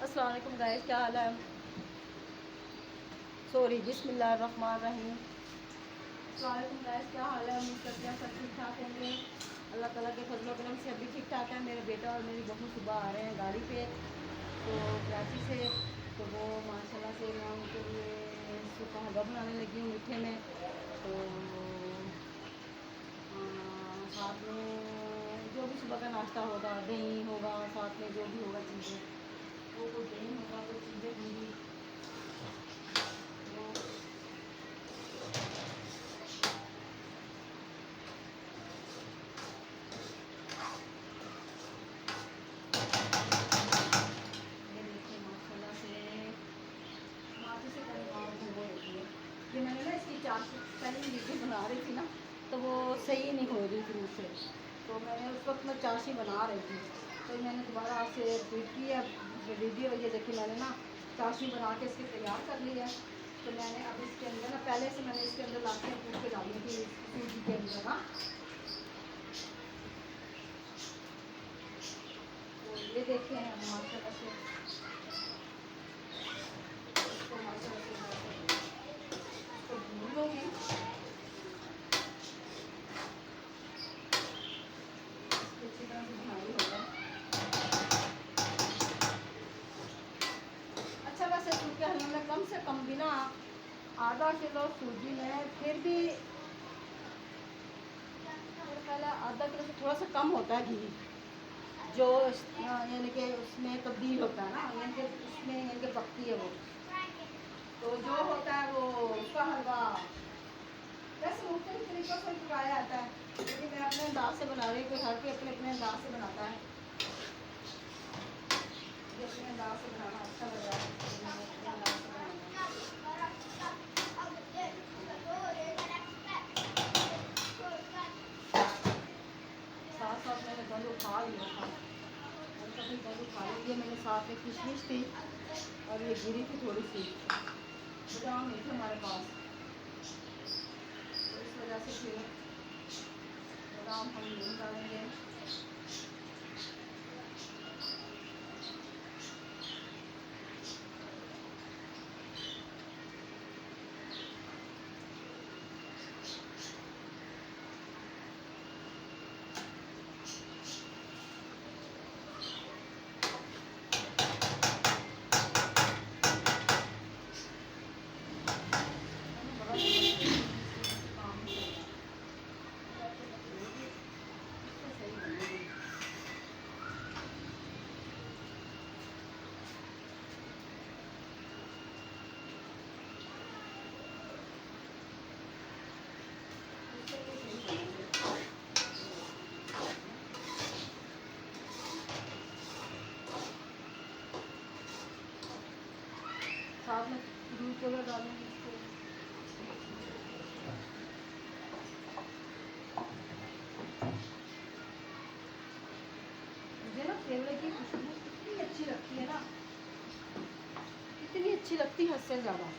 अस्सलाम वालेकुम गाइस, क्या हाल है। सॉरी, बिस्मिल्लाहिर्रहमानिर्रहीम। अस्सलाम वालेकुम गाइस, क्या हाल है। उम्मीद करते हैं सब ठीक ठाक होंगे। अल्लाह ताला के फजल करम से अभी ठीक ठाक है। मेरे बेटा और मेरी बहू सुबह आ रहे हैं गाड़ी पे, तो कराची से। तो वो माशाल्लाह से मैं उनके लिए सूखा हलवा बनाने लगी हूँ मीठे में। तो साथ में जो भी सुबह का नाश्ता होगा, दही होगा, साथ में जो भी होगा चीज़ें, वो कोई दही होगा, कोई चीज़ें होंगी। तो ये देखिए माशाल्लाह से टमाटर से कहीं और हो रही है। ये मैंने ना इसकी चार पहले वीडियो बना रही थी ना, तो वो सही नहीं हो रही थी मुझसे। तो मैंने उस वक्त मैं चाशनी बना रही थी, तो मैंने दोबारा आपसे रिपीट की है वीडियो। ये देखिए मैंने ना चाशनी बना के इसकी तैयार कर ली है। तो मैंने अब इसके अंदर ना पहले से मैंने इसके अंदर लाके कूट के डाली थी सूजी के अंदर ना। तो ये देखिए माशाल्लाह से इसको माशाल्लाह से इसको भून लूँगी। अच्छी तरह से भुनाई होगा। अच्छा, वैसे सूखे हलवे में कम से कम भी ना आधा किलो सूजी में फिर भी मेरा ख्याल है आधा किलो से थोड़ा सा कम होता है घी, जो यानी कि उसमें तब्दील होता है ना, यानी कि उसमें यानी कि पकती है वो। तो जो होता है वो उसका हलवा वैसे मुख्तलिफ तरीक़ों से पकाया जाता है, लेकिन मैं अपने अंदाज से बना रही हूँ। कोई हर कोई अपने अपने अंदाज से बनाता है। मुझे अपने अंदाज से बनाना अच्छा लग रहा है, तो मैंने अपने अंदाज से बनाना है। साथ साथ मैंने गंद उठा लिया था, और कभी गंद उठा लिया। मैंने साथ में किशमिश थी और ये गिरी थी थोड़ी सी, बादाम नहीं थे हमारे पास, तो इस वजह से फिर बादाम हम नहीं डालेंगे। बड़ा काम नहीं चल रहा, इससे सही बनेगी। इससे ये सही बनेगी। साथ में दूध वगैरह डालूंगी इसको। मुझे ना केवड़े की खुशबू इतनी अच्छी लगती है ना, इतनी अच्छी लगती है हद से ज़्यादा।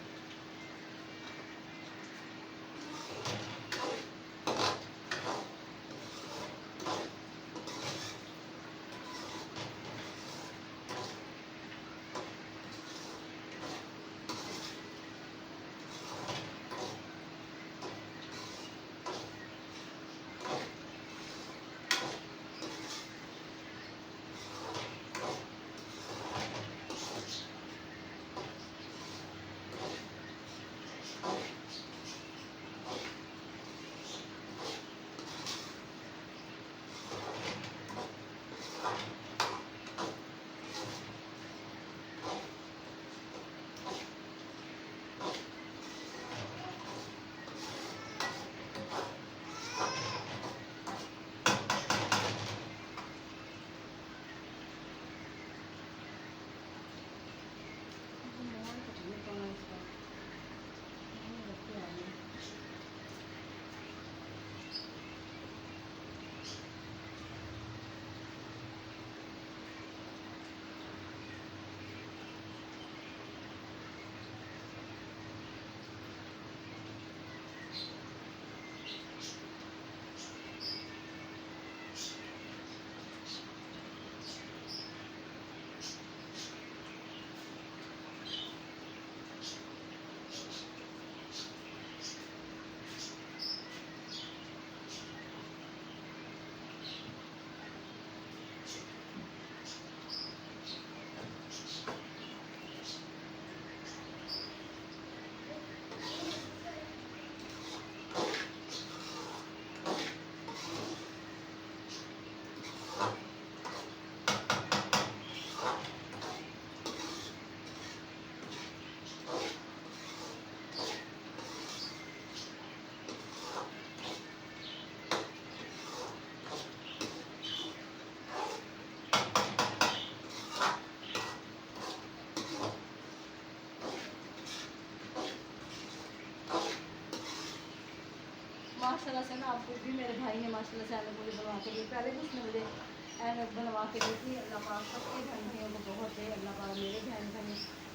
माशाल्लाह से ना, आपको भी मेरे भाई ने माशाल्लाह से ऐनक मुझे बनवा के दी। पहले भी उसने मुझे ऐनक बनवा के दी थी। अल्लाह पाक सबके भाई भाइयों को बहुत है, अल्लाह पाक मेरे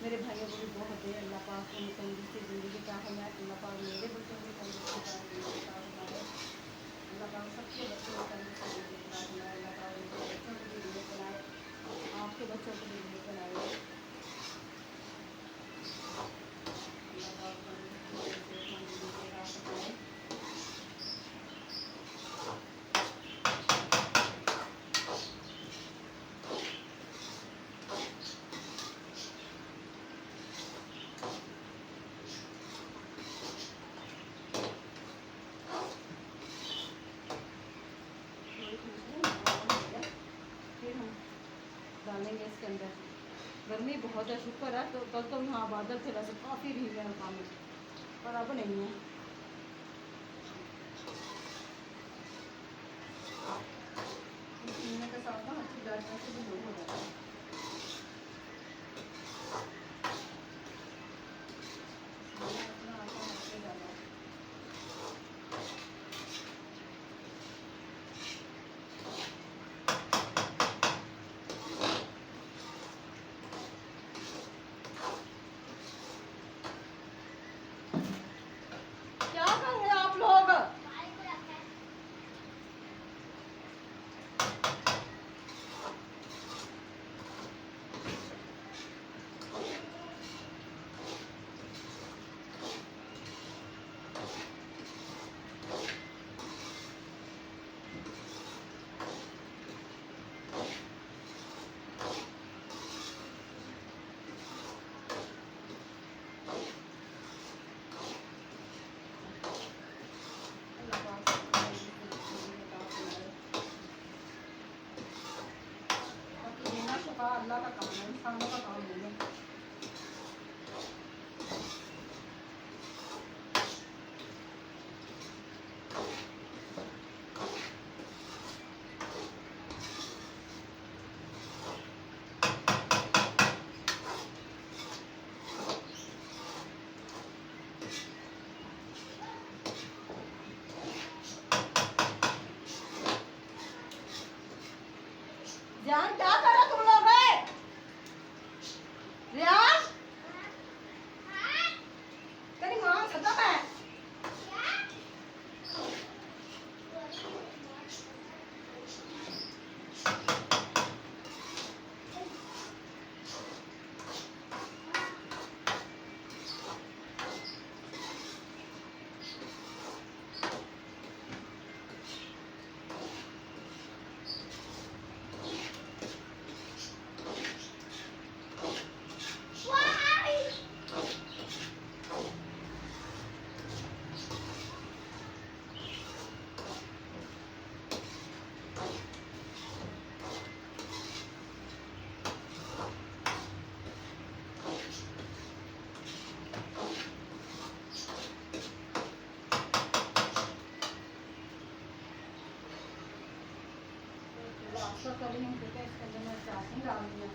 मेरे भाइयों को भी बहुत है। अल्लाह पाक उन्हें तंदुरुस्ती ज़िंदगी का हमारे, अल्लाह पाक मेरे बच्चों की तंदुरुस्ती का हमारे, अल्लाह पाक सबके बच्चों को तंदुरुस्ती ज़िंदगी का हमारे, अल्लाह पाक उनके बच्चों को भी दूर बनाए, आपके बच्चों को भी दूर बनाए। अल्लाह पाक तंदुरुस्ती ज़िंदगी का हमारे। फिर हम डालेंगे इसके अंदर। गर्मी बहुत है, शुक्र है तो कल तो यहाँ बादल थे, वैसे काफ़ी भीगे हैं पानी, पर अब नहीं है। पीने के साथ ना अच्छी बैठने से भी दूर हो जाता है। अपना आटा हटके डाला। क्या कर रहे हैं आप लोग? अल्लाह का काम है, इंसानों का काम नहीं है। ध्यान क्या करो तुम लोग? ध्यान तेरी माँ खत्म है। तो कभी हम देखा इसके अंदर मैं चाशनी डाल दिया।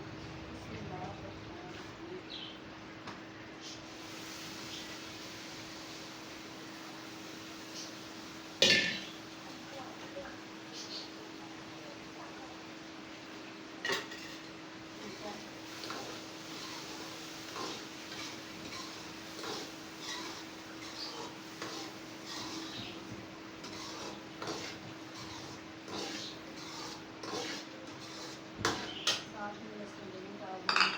साथ में इसके अंदर डाल दिया।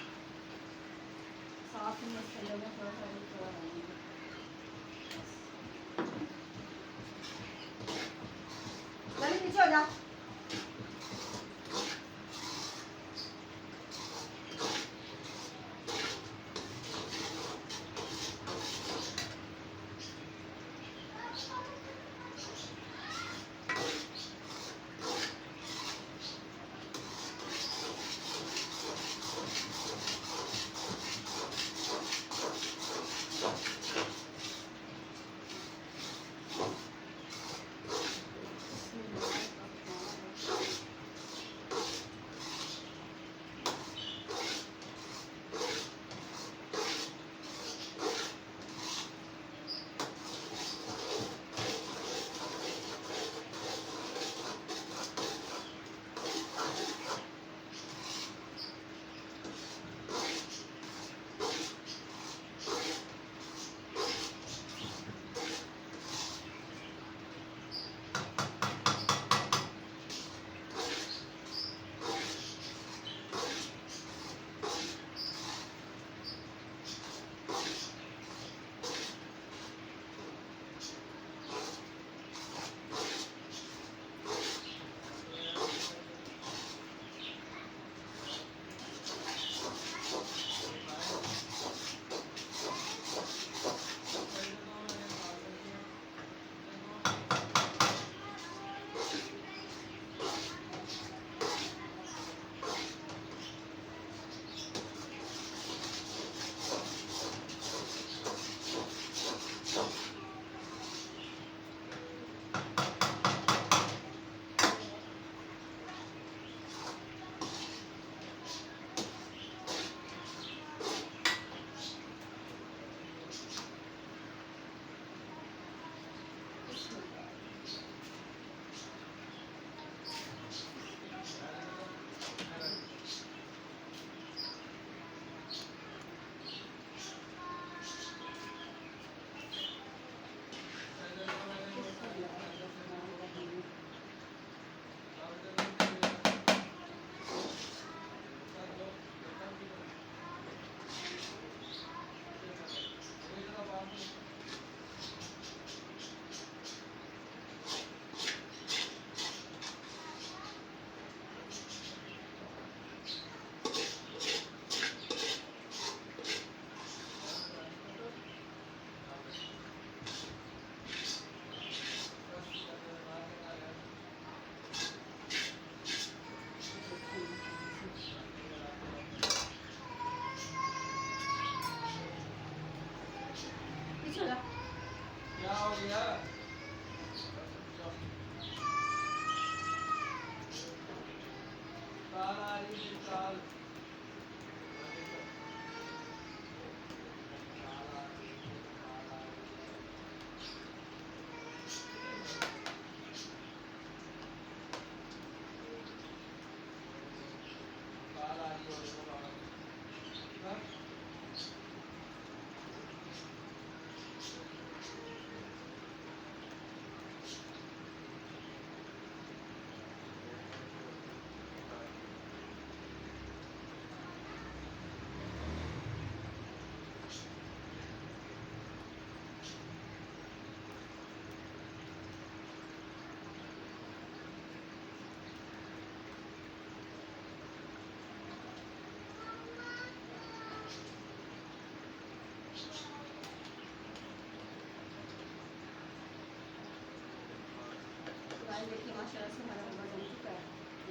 गाइस देखिए माशाल्लाह से हमारा हलवा बन चुका है।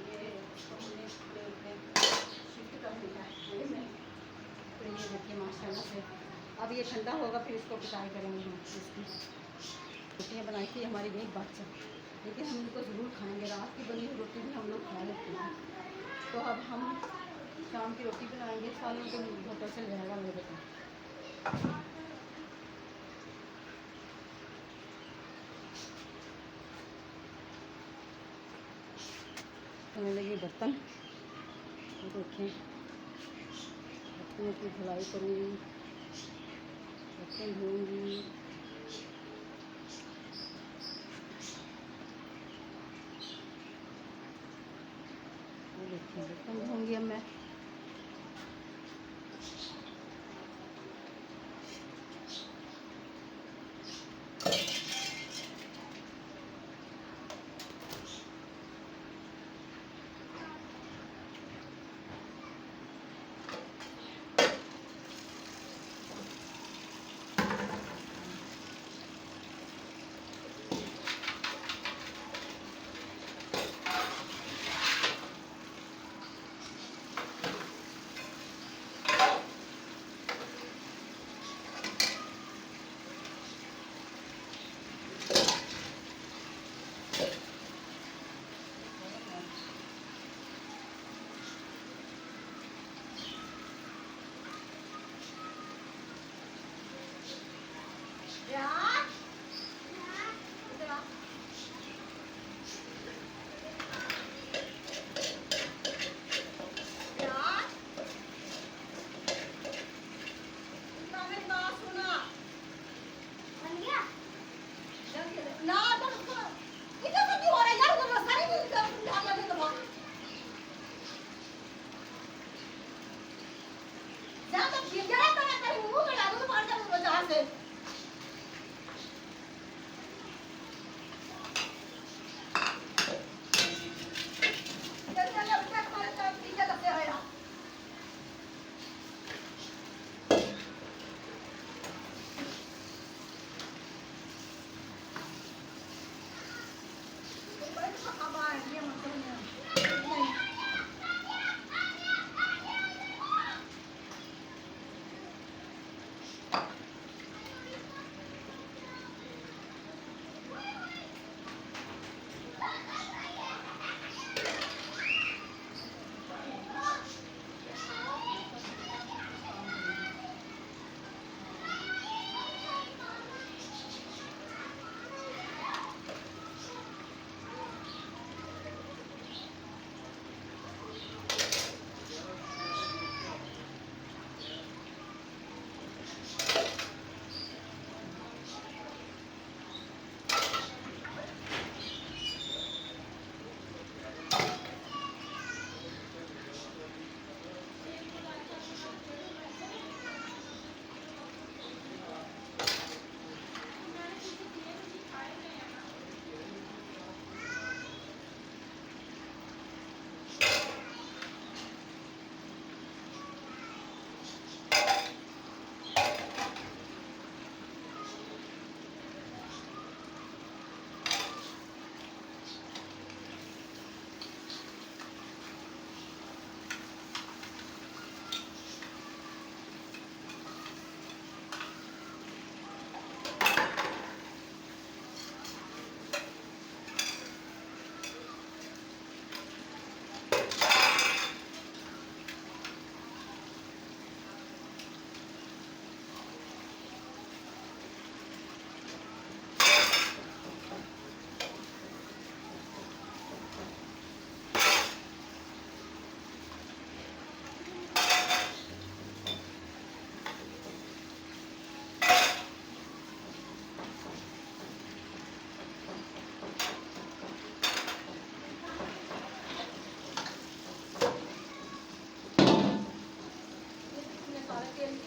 ये इसको हमने प्लेट में शिफ्ट कर दिया है ट्रे में। तो ये देखिए माशाल्लाह से अब ये ठंडा होगा, फिर इसको पिटाई करेंगे हम इसकी। रोटियाँ बनाई थी हमारी एक बच्चा, लेकिन हम इनको ज़रूर खाएंगे। रात की बनी हुई रोटी भी हम लोग खा लेते हैं। तो अब हम शाम की रोटी बनाएंगे। सालों के होटल से रहेगा मेरे को। होने लगे बर्तन, देखें बर्तनों की धुलाई करूँगी, बर्तन धोऊँगी। देखिए बर्तन धोऊँगी अब मैं।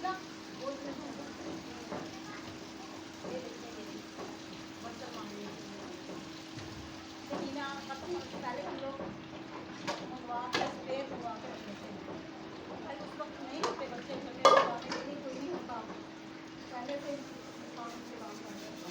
ना वो इसमें ये देखिए मेरी बर्तन मांगने लेकिन खत्म होने से पहले हम लोग मंगवा के स्प्रे मंगवा के रख लेते हैं। भाई उस वक्त नहीं होते बच्चे छोटे मंगवाने के लिए कोई नहीं होता, पहले से काम से काम कर लेता।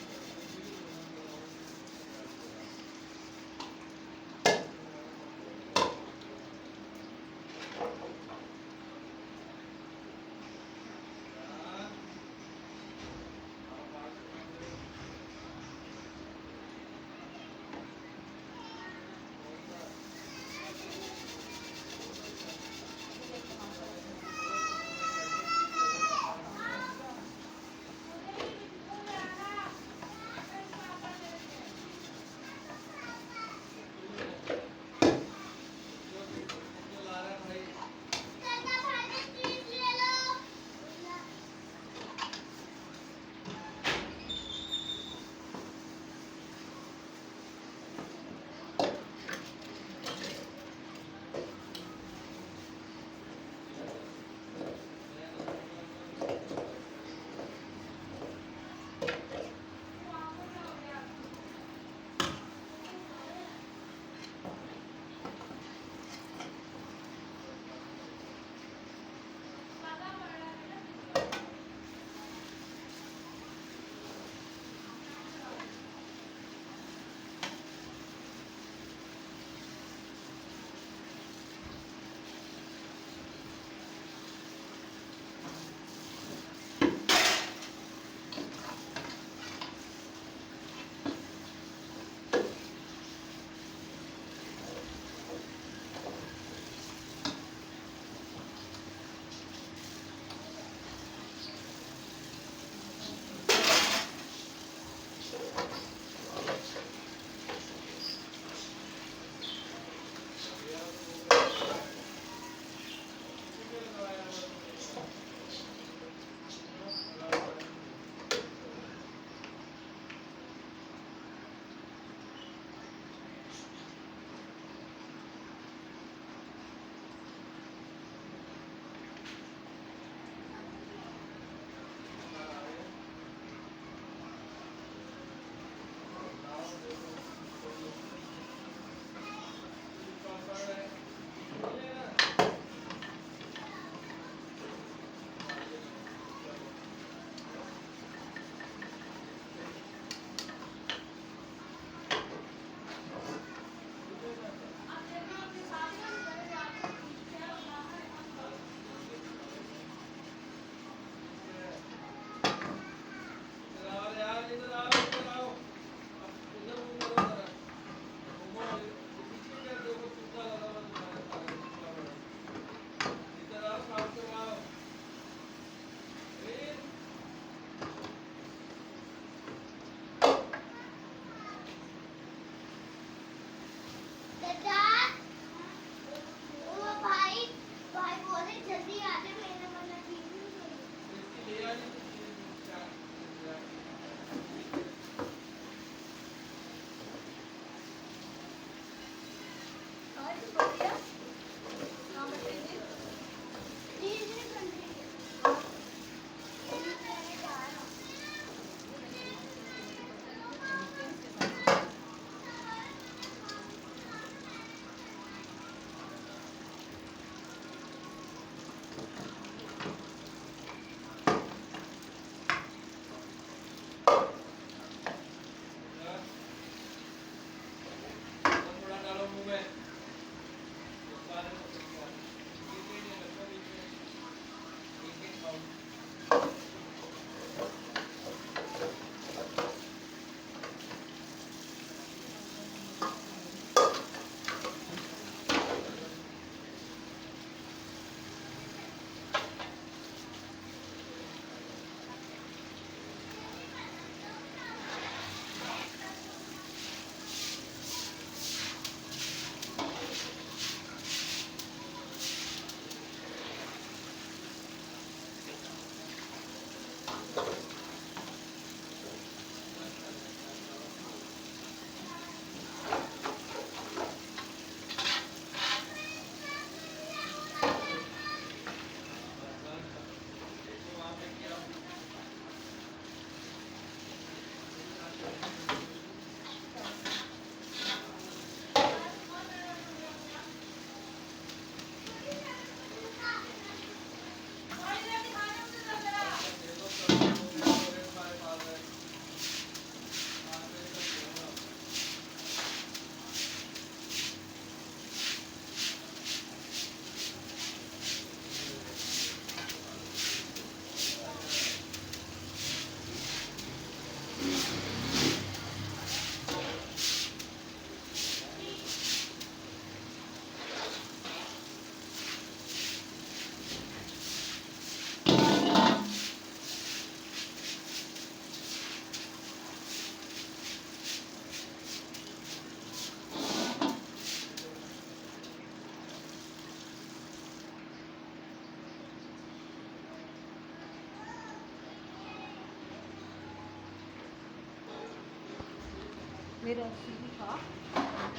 फिर सीधी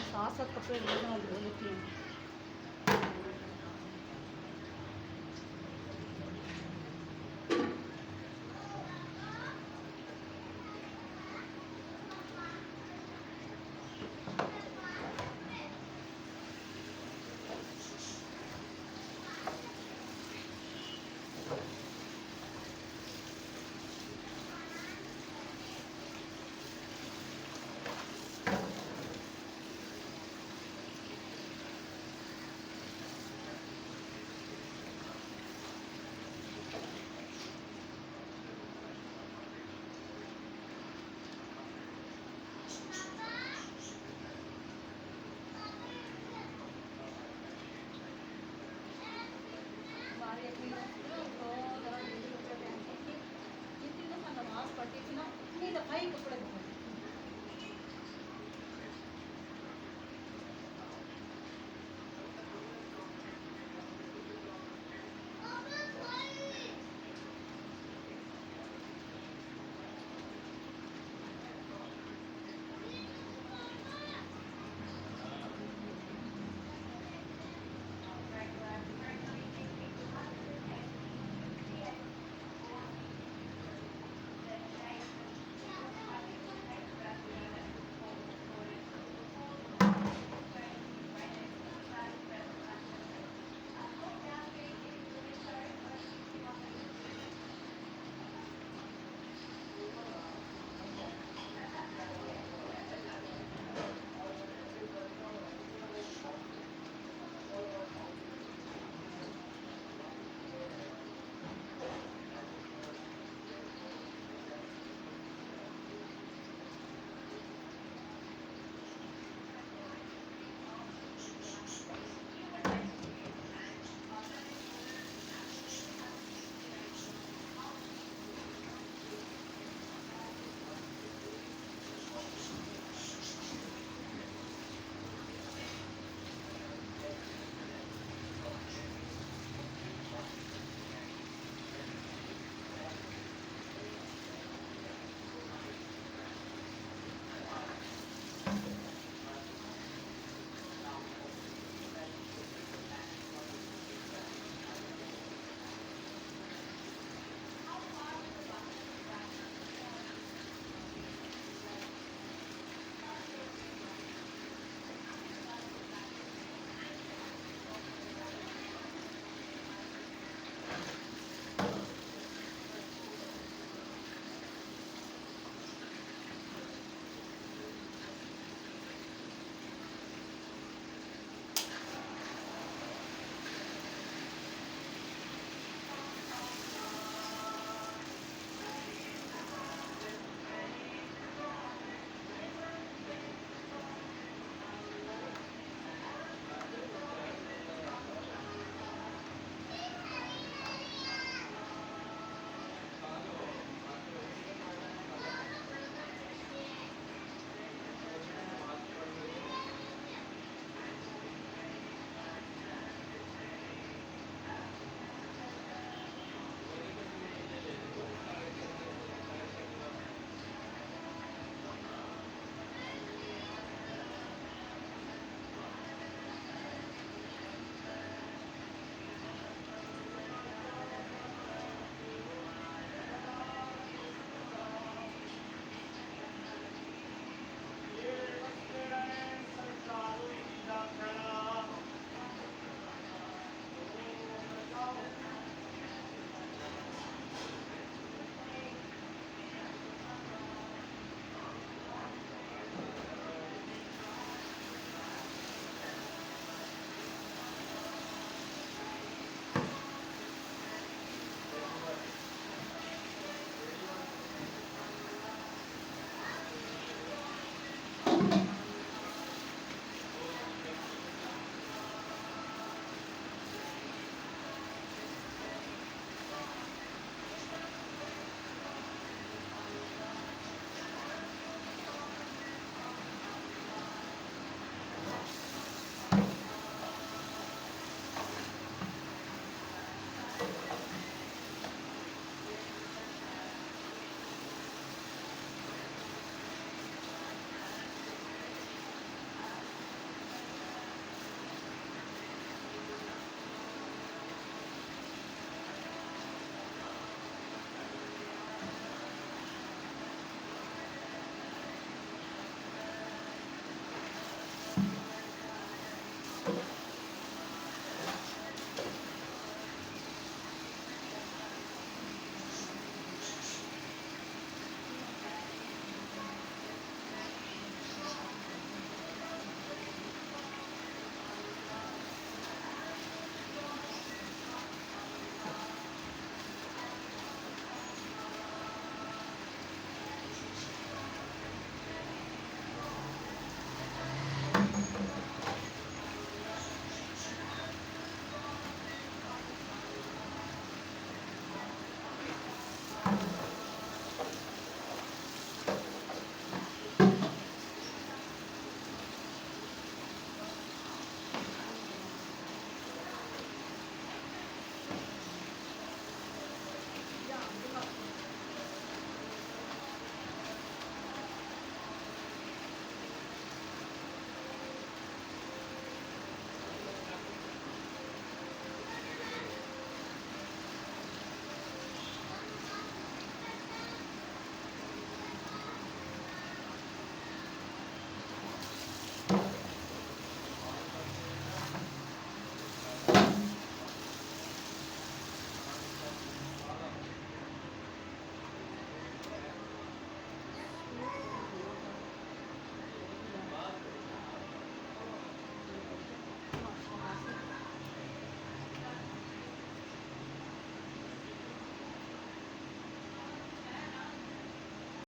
साथ साथ कपड़े रोज धो लेती हूँ।